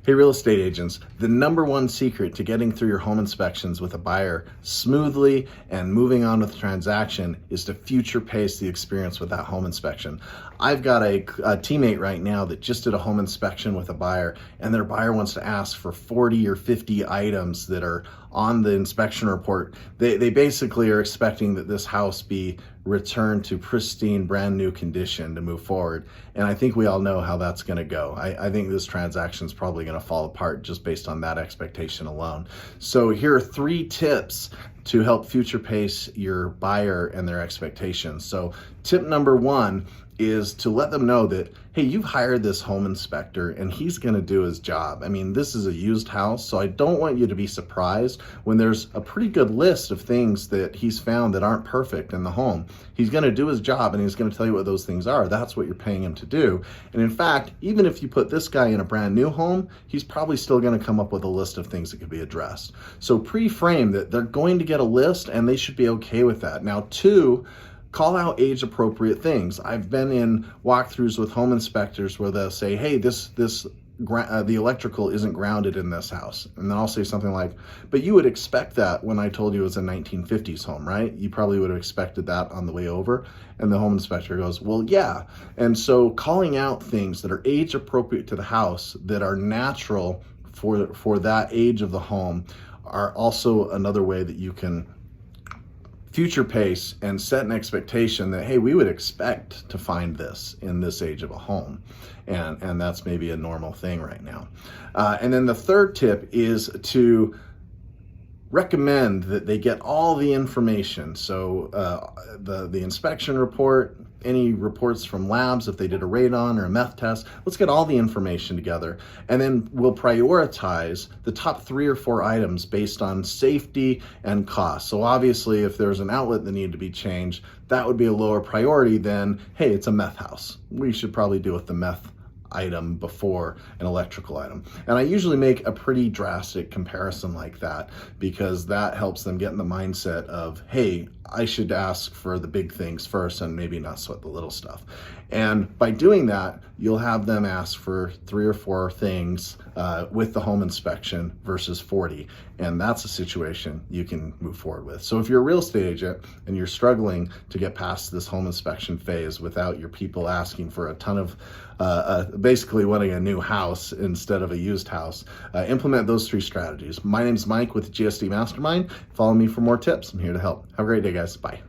Hey, real estate agents, the number one secret to getting through your home inspections with a buyer smoothly and moving on with the transaction is to future pace the experience with that home inspection. I've got a teammate right now that just did a home inspection with a buyer, and their buyer wants to ask for 40 or 50 items that are on the inspection report. They basically are expecting that this house be returned to pristine, brand new condition to move forward. And I think we all know how that's going to go. I think this transaction is probably going to fall apart just based on that expectation alone. So here are 3 tips to help future pace your buyer and their expectations. So tip number 1 is to let them know that, hey, you've hired this home inspector and he's going to do his job. I mean, this is a used house, so I don't want you to be surprised when there's a pretty good list of things that he's found that aren't perfect in the home. He's going to do his job and he's going to tell you what those things are. That's what you're paying him to do. And in fact, even if you put this guy in a brand new home, he's probably still going to come up with a list of things that could be addressed. So pre-frame that they're going to get a list and they should be okay with that. Now, 2, call out age appropriate things. I've been in walkthroughs with home inspectors where they'll say, hey, the electrical isn't grounded in this house. And then I'll say something like, but you would expect that when I told you it was a 1950s home, right? You probably would have expected that on the way over. And the home inspector goes, well, yeah. And so calling out things that are age appropriate to the house, that are natural for that age of the home, are also another way that you can future pace and set an expectation that, hey, we would expect to find this in this age of a home. And that's maybe a normal thing right now. And then the 3rd tip is to recommend that they get all the information. So the inspection report, any reports from labs, if they did a radon or a meth test, let's get all the information together. And then we'll prioritize the top 3 or 4 items based on safety and cost. So obviously, if there's an outlet that needed to be changed, that would be a lower priority than, hey, it's a meth house. We should probably deal with the meth item before an electrical item. And I usually make a pretty drastic comparison like that because that helps them get in the mindset of, hey, I should ask for the big things first and maybe not sweat the little stuff. And by doing that, you'll have them ask for 3 or 4 things with the home inspection versus 40. And that's a situation you can move forward with. So if you're a real estate agent and you're struggling to get past this home inspection phase without your people asking for a ton of basically wanting a new house instead of a used house, implement those 3 strategies. My name's Mike with GSD Mastermind. Follow me for more tips. I'm here to help. Have a great day, guys. Bye.